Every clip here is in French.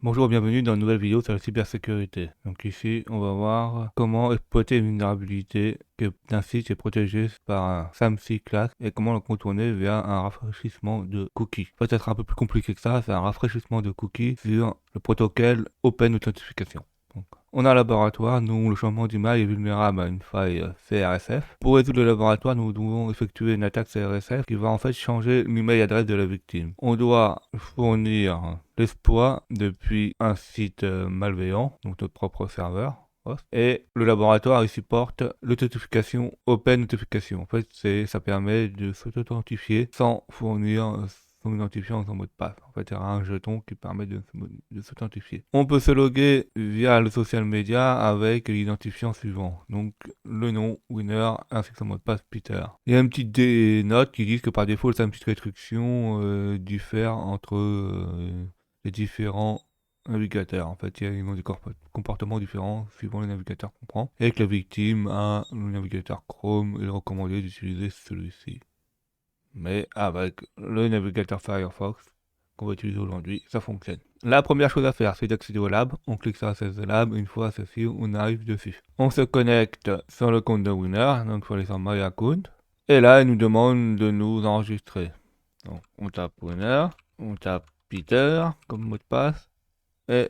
Bonjour, bienvenue dans une nouvelle vidéo sur la cybersécurité. Donc ici, on va voir comment exploiter une vulnérabilité d'un site est protégé par un SAMC class et comment le contourner via un rafraîchissement de cookies. Peut-être un peu plus compliqué que ça, c'est un rafraîchissement de cookies sur le protocole Open Authentication. Donc, on a un laboratoire, nous, le changement d'email est vulnérable à une faille CRSF. Pour résoudre le laboratoire, nous devons effectuer une attaque CRSF qui va en fait changer l'email adresse de la victime. On doit fournir l'exploit depuis un site malveillant, donc notre propre serveur. Et le laboratoire il supporte l'authentification Open Authentication. En fait, ça permet de s'authentifier sans fournir son identifiant, son mot de passe. En fait, il y aura un jeton qui permet de s'authentifier. On peut se loguer via le social media avec l'identifiant suivant. Donc, le nom, winner, ainsi que son mot de passe, Peter. Il y a une petite note qui dit que par défaut, ça a une petite restriction diffère entre les différents navigateurs. En fait, ils ont des comportements différents suivant les navigateurs qu'on prend. Et que la victime a le navigateur Chrome, il est recommandé d'utiliser celui-ci. Mais avec le navigateur Firefox qu'on va utiliser aujourd'hui, ça fonctionne. La première chose à faire, c'est d'accéder au lab. On clique sur Access the Lab. Une fois ceci, on arrive dessus. On se connecte sur le compte de Winner. Donc, il faut aller sur My Account. Et là, il nous demande de nous enregistrer. Donc, on tape Winner. On tape Peter comme mot de passe. Et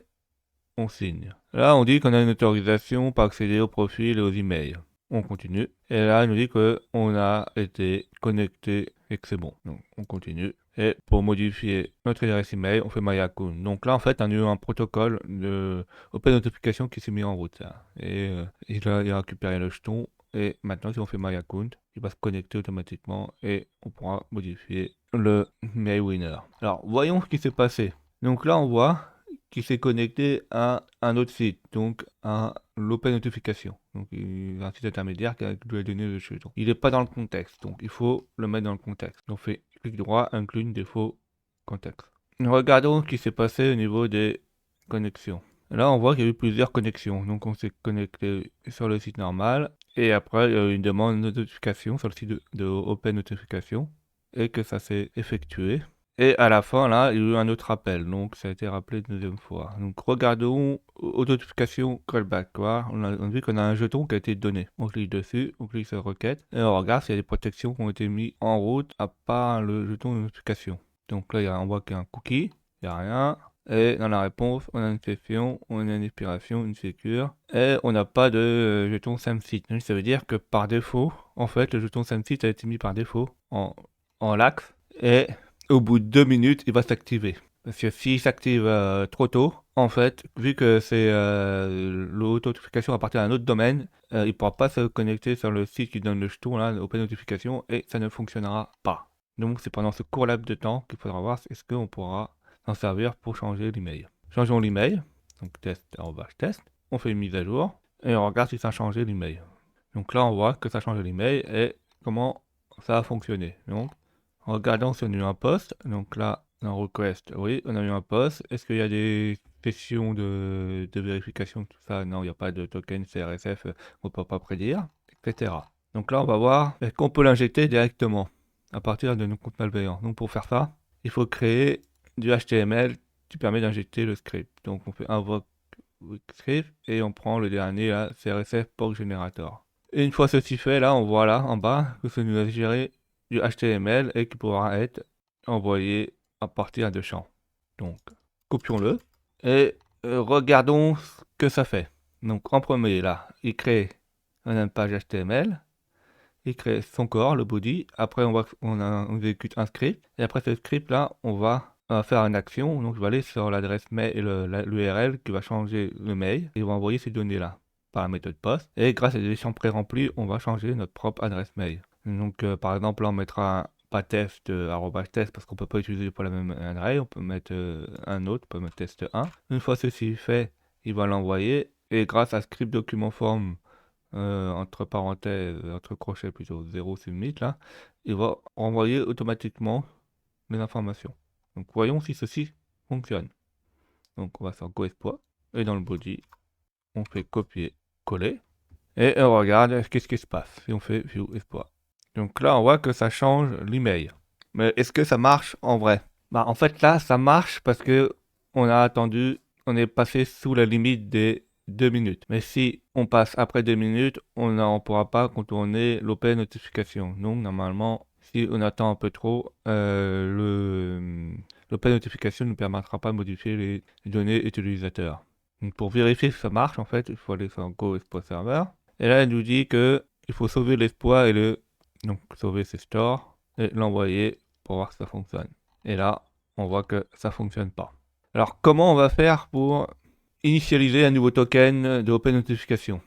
on signe. Là, on dit qu'on a une autorisation pour accéder au profil et aux emails. On continue. Et là, il nous dit qu'on a été connecté et que c'est bon. Donc, on continue. Et pour modifier notre adresse email, on fait My Account. Donc là, en fait, on a eu un protocole de Open Authentication qui s'est mis en route. Là. Et il a récupéré le jeton. Et maintenant, si on fait My Account, il va se connecter automatiquement et on pourra modifier le mail winner. Alors, voyons ce qui s'est passé. Donc là, on voit qui s'est connecté à un autre site, donc à l'Open Notification. Donc un site intermédiaire qui doit donner le jeton. Il n'est pas dans le contexte, donc il faut le mettre dans le contexte. Donc on fait clic droit, inclut défaut contexte. Regardons ce qui s'est passé au niveau des connexions. Là, on voit qu'il y a eu plusieurs connexions. Donc on s'est connecté sur le site normal et après il y a eu une demande de notification sur le site de Open Notification et que ça s'est effectué. Et à la fin, là, il y a eu un autre appel, donc ça a été rappelé une deuxième fois. Donc regardons authentification callback. On a vu qu'on a un jeton qui a été donné. On clique dessus, on clique sur requête, et on regarde s'il y a des protections qui ont été mises en route à part le jeton de notification. Donc là, on voit qu'il y a un cookie, il n'y a rien. Et dans la réponse, on a une session, on a une expiration, une secure, et on n'a pas de jeton SAMSIT. Donc ça veut dire que par défaut, en fait, le jeton SAMSIT a été mis par défaut en lax, et au bout de 2 minutes, il va s'activer. Parce que s'il s'active trop tôt, en fait, vu que c'est l'authentification appartient à un autre domaine, il ne pourra pas se connecter sur le site qui donne le jeton, là, Open Notification, et ça ne fonctionnera pas. Donc c'est pendant ce court laps de temps qu'il faudra voir est-ce qu'on pourra s'en servir pour changer l'email. Changeons l'email, donc test, on fait une mise à jour, et on regarde si ça a changé l'email. Donc là, on voit que ça a changé l'email et comment ça a fonctionné. Donc, regardons si on a eu un post. Donc là, un request, oui, on a eu un post. Est-ce qu'il y a des sessions de vérification, tout ça? Non, il n'y a pas de token CRSF, on ne peut pas prédire, etc. Donc là, on va voir est-ce qu'on peut l'injecter directement à partir de nos comptes malveillants. Donc pour faire ça, il faut créer du HTML qui permet d'injecter le script. Donc on fait invoke script et on prend le dernier là, CRSF POC Generator. Et une fois ceci fait, là, on voit là en bas que ça nous a géré du HTML et qui pourra être envoyé à partir de champs. Donc, copions-le et regardons ce que ça fait. Donc, en premier, là, il crée une page HTML, il crée son corps, le body. Après, on exécute un script. Et après ce script-là, on va faire une action. Donc, je vais aller sur l'adresse mail et l'URL qui va changer le mail et va envoyer ces données-là par la méthode post. Et grâce à des champs pré-remplis, on va changer notre propre adresse mail. Donc, par exemple, là, on mettra pas test, @test parce qu'on peut pas utiliser pour la même adresse. On peut mettre un autre, on peut mettre test 1. Une fois ceci fait, il va l'envoyer. Et grâce à script document form, entre parenthèses, entre crochets plutôt, 0 submit là, il va renvoyer automatiquement les informations. Donc voyons si ceci fonctionne. Donc on va sur Go Exploit et dans le body, on fait copier, coller et on regarde qu'est-ce qui se passe si on fait View Exploit. Donc là on voit que ça change l'email. Mais est-ce que ça marche en vrai? Bah en fait là ça marche parce que on a attendu on est passé sous la limite des 2 minutes. Mais si on passe après 2 minutes, on ne pourra pas contourner l'open notification. Donc normalement, si on attend un peu trop, l'open notification ne nous permettra pas de modifier les données utilisateurs. Donc pour vérifier que ça marche, en fait, il faut aller sur Go Exploit Server. Et là, elle nous dit que il faut sauver l'exploit et donc sauver ses stores et l'envoyer pour voir si ça fonctionne. Et là, on voit que ça fonctionne pas. Alors, comment on va faire pour initialiser un nouveau token de Open Notification?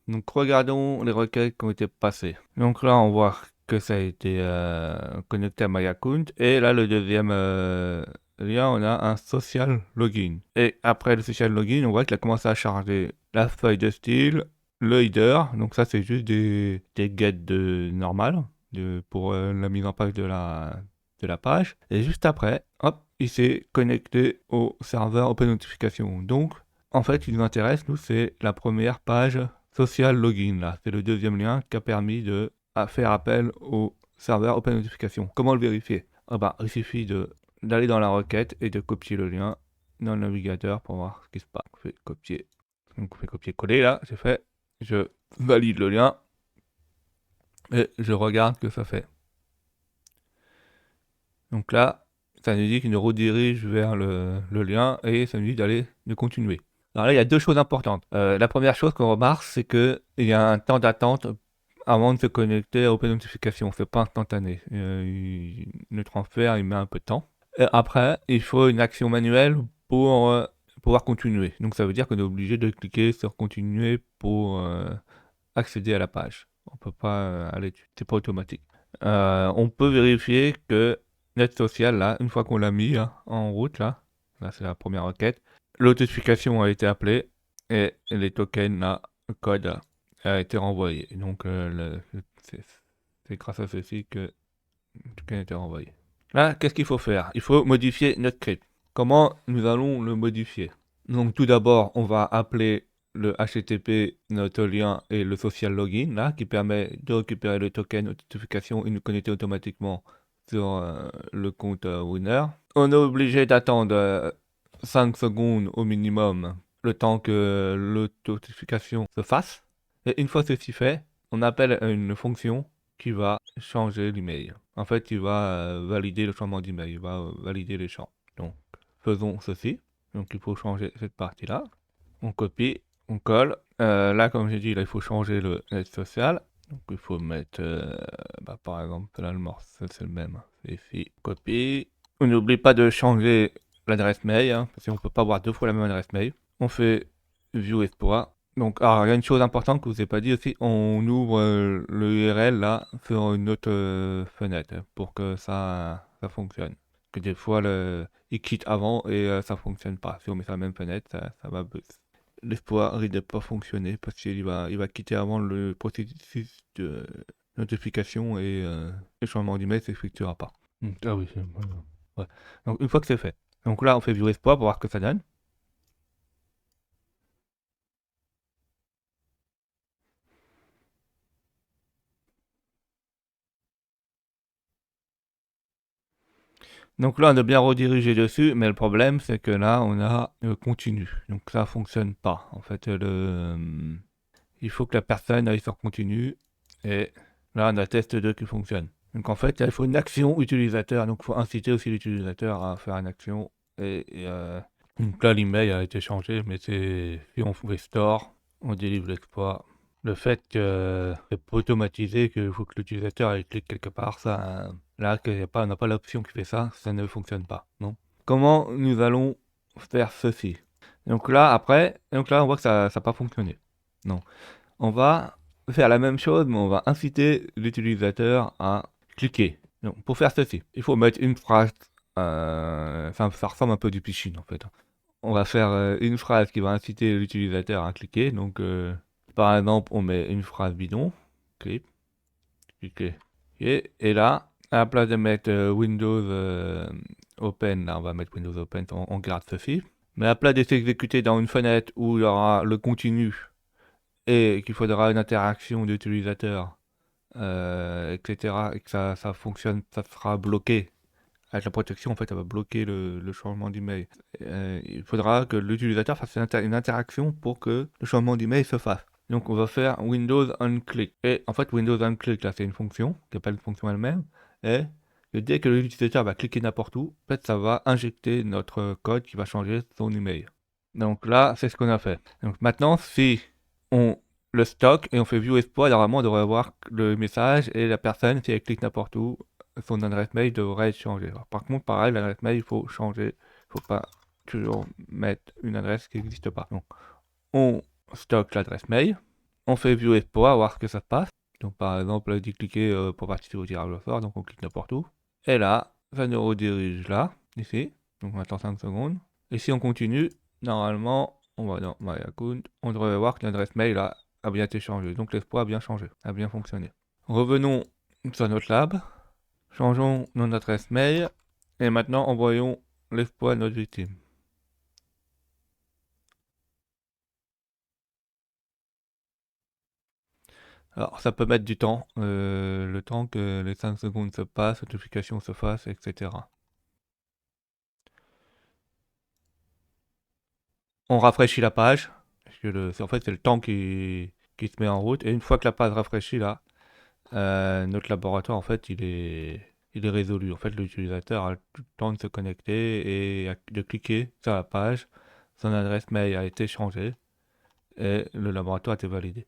Donc, regardons les requêtes qui ont été passées. Donc là, on voit que ça a été connecté à My Account. Et là, le deuxième lien, on a un social login. Et après le social login, on voit qu'il a commencé à charger la feuille de style, le header. Donc ça, c'est juste des get normales pour la mise en page de la page. Et juste après, hop, il s'est connecté au serveur Open Notification. Donc, en fait, ce qui nous intéresse, nous, c'est la première page social login. Là, c'est le deuxième lien qui a permis de faire appel au serveur Open Notification. Comment le vérifier? Il suffit d'aller dans la requête et de copier le lien dans le navigateur pour voir ce qui se passe. On fait copier. Donc, on fait copier-coller là, c'est fait. Je valide le lien et je regarde ce que ça fait. Donc là, ça nous dit qu'il nous redirige vers le lien et ça nous dit de continuer. Alors là, il y a deux choses importantes. La première chose qu'on remarque, c'est qu'il y a un temps d'attente avant de se connecter à Open Notification. C'est pas instantané. Le transfert, il met un peu de temps. Et après, il faut une action manuelle pour pouvoir continuer. Donc ça veut dire qu'on est obligé de cliquer sur continuer pour accéder à la page. On peut pas aller dessus. C'est pas automatique. On peut vérifier que Net Social, là, une fois qu'on l'a mis en route, là c'est la première requête, l'authentification a été appelée et les tokens, là, le code a été renvoyé. Donc c'est grâce à ceci que le token a été renvoyé. Là, qu'est-ce qu'il faut faire? Il faut modifier notre script. Comment nous allons le modifier? Donc tout d'abord, on va appeler le HTTP, notre lien et le social login, là, qui permet de récupérer le token notification et nous connecter automatiquement sur le compte Winner. On est obligé d'attendre 5 secondes au minimum, le temps que l'authentification se fasse. Et une fois ceci fait, on appelle une fonction qui va changer l'email. En fait, il va valider le changement d'email, il va valider les champs. Donc, faisons ceci. Donc, il faut changer cette partie-là. On copie, on colle. Là, comme j'ai dit, là, il faut changer le net social. Donc, il faut mettre, par exemple, là, le morceau, c'est le même. C'est ici, copie. On n'oublie pas de changer l'adresse mail, parce qu'on ne peut pas avoir deux fois la même adresse mail. On fait View Exploit. Donc, alors, il y a une chose importante que je vous ai pas dit aussi, on ouvre le URL là sur une autre fenêtre pour que ça fonctionne. Que des fois, il quitte avant et ça fonctionne pas. Si on met sur la même fenêtre, ça va buzz. L'exploit risque de pas fonctionner parce qu'il va quitter avant le processus de notification et le changement d'email ne s'effectuera pas. Ah oui, ouais. Donc, une fois que c'est fait. Donc là, on fait View Exploit pour voir ce que ça donne. Donc là, on a bien redirigé dessus, mais le problème, c'est que là, on a continu. Donc ça fonctionne pas. En fait, il faut que la personne aille sur continu. Et là, on a test 2 qui fonctionne. Donc en fait, il faut une action utilisateur. Donc il faut inciter aussi l'utilisateur à faire une action. Donc là, l'email a été changé, mais si on restore, on délivre l'exploit. Le fait que c'est pas automatisé, qu'il faut que l'utilisateur aille clique quelque part, ça, là, on n'a pas l'option qui fait ça, ça ne fonctionne pas. Non. Comment nous allons faire ceci? Donc là, on voit que ça n'a pas fonctionné. Non. On va faire la même chose, mais on va inciter l'utilisateur à cliquer. Donc, pour faire ceci, il faut mettre une phrase. Ça ressemble un peu du phishing en fait. On va faire une phrase qui va inciter l'utilisateur à cliquer. Donc, par exemple, on met une phrase bidon. Clic, cliquer. Et là, à la place de mettre Windows Open, là, on va mettre Windows Open, on garde ceci. Mais à la place de s'exécuter dans une fenêtre où il y aura le continu et qu'il faudra une interaction d'utilisateur, etc., et que ça fonctionne, ça sera bloqué avec la protection, en fait, elle va bloquer le changement d'email. Il faudra que l'utilisateur fasse une interaction pour que le changement d'email se fasse. Donc on va faire Windows onClick. Et en fait, Windows onClick, là, c'est une fonction, qui n'est pas une fonction elle-même, et que dès que l'utilisateur va cliquer n'importe où, en fait, ça va injecter notre code qui va changer son email. Donc là, c'est ce qu'on a fait. Donc maintenant, si on le stocke et on fait View Exploit, normalement, on devrait voir le message et la personne, si elle clique n'importe où, son adresse mail devrait être changée. Alors, par contre, pareil, l'adresse mail, il faut changer. Il ne faut pas toujours mettre une adresse qui n'existe pas. Donc, on stocke l'adresse mail, on fait View Exploit, voir ce que ça passe. Donc, par exemple, d'y cliquer pour participer au tirage au sort, donc on clique n'importe où. Et là, ça nous redirige là, ici. Donc, on attend 5 secondes. Et si on continue, normalement, on va dans My Account, on devrait voir que l'adresse mail a bien été changée. Donc, l'exploit a bien changé, a bien fonctionné. Revenons sur notre lab. Changeons notre adresse mail et maintenant envoyons l'exploit à notre victime. Alors ça peut mettre du temps, le temps que les 5 secondes se passent, la notification se fasse, etc. On rafraîchit la page, parce que en fait c'est le temps qui se met en route, et une fois que la page rafraîchit là, notre laboratoire en fait il est résolu. En fait l'utilisateur a tout le temps de se connecter et de cliquer sur la page, son adresse mail a été changée et le laboratoire a été validé.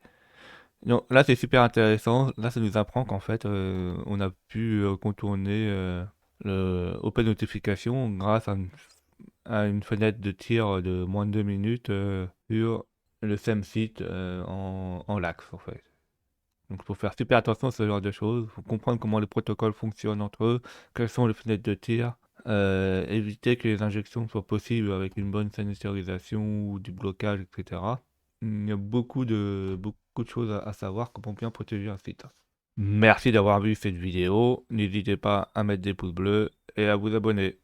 Donc là, c'est super intéressant. Là, ça nous apprend qu'en fait, on a pu contourner le Open Notification grâce à une fenêtre de tir de moins de 2 minutes sur le SAMsite en lax, en fait. Donc, il faut faire super attention à ce genre de choses. Il faut comprendre comment les protocoles fonctionnent entre eux, quelles sont les fenêtres de tir, éviter que les injections soient possibles avec une bonne sanitarisation ou du blocage, etc. Il y a beaucoup de choses à savoir comment bien protéger un site. Merci d'avoir vu cette vidéo. N'hésitez pas à mettre des pouces bleus et à vous abonner.